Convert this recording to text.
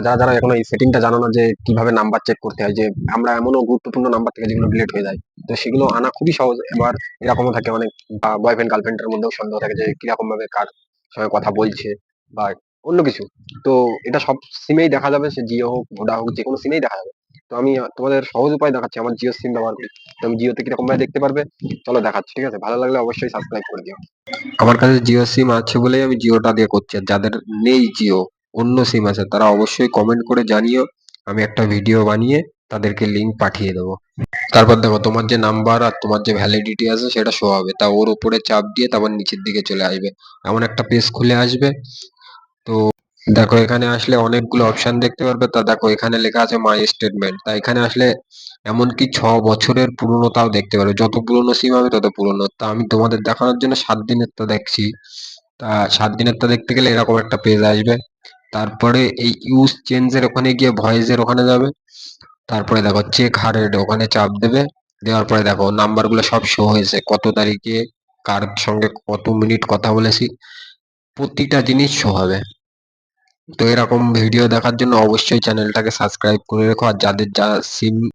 যারা যারা এখনো এই সেটিংটা জানো না যে কিভাবে নাম্বার চেক করতে হয়, যে আমরা এমনও গুরুত্বপূর্ণ নাম্বার থেকে যেগুলো ডিলিট হয়ে যায়, তো সেগুলো আনা খুবই সহজ। এবার এরকমও থাকে অনেক বয়ফ্রেন্ড গার্লফ্রেন্ডের মধ্যেও সন্দেহ থাকে যে কিরকম ভাবে কার সঙ্গে কথা বলছে বা অন্য কিছু। তো এটা সব সিমেই দেখা যাবে, সে জিও হোক ভোডা হোক, যে কোনো সিমেই দেখা যাবে। তো আমি তোমাদের সহজ উপায় দেখাচ্ছি, আমার জিও সিম ব্যবহার করি। তো আমি জিওতে কিরকম ভাবে দেখতে পারবে, চলো দেখাচ্ছি, ঠিক আছে? ভালো লাগলে অবশ্যই সাবস্ক্রাইব করে দিও। আমার কাছে জিও সিম আছে বলেই আমি জিওটা দিয়ে করছি, আর যাদের নেই জিও, অন্য সিম আছে, তারা অবশ্যই কমেন্ট করে জানিও, আমি একটা ভিডিও বানিয়ে তাদেরকে লিংক পাঠিয়ে দেবো। তারপর দেখো তোমার যে নাম্বার আর তোমার যে ভ্যালিডিটি আছে সেটা শো হবে, তা ওর উপরে চাপ দিয়ে তারপর নিচের দিকে চলে আসবে, এমন একটা পেজ খুলে আসবে। তো দেখো এখানে আসলে অনেকগুলো অপশন দেখতে পারবে। তা দেখো এখানে লেখা আছে মাই স্টেটমেন্ট, তা এখানে আসলে এমনকি 6 বছরের পুরোনোটাও দেখতে পারবে, যত পুরোনো সিম হবে তত পুরোনো। তা আমি তোমাদের দেখানোর জন্য 7 দিনেরটা দেখছি। তা 7 দিনেরটা দেখতে গেলে এরকম একটা পেজ আসবে। তারপরে এই ইউজ চেঞ্জের ওখানে গিয়ে ভয়েসের ওখানে যাবে। তারপরে দেখো চেক হারেড, ওখানে চাপ দেবে। দেওয়ার পরে দেখো নাম্বার গুলো সব শো হয়েছে, কত তারিখে কার সঙ্গে কত মিনিট কথা বলেছি, প্রতিটা জিনিস শো হবে। তো এরকম ভিডিও দেখার জন্য অবশ্যই চ্যানেলটাকে সাবস্ক্রাইব করে রেখো, আর যাদের যা সিম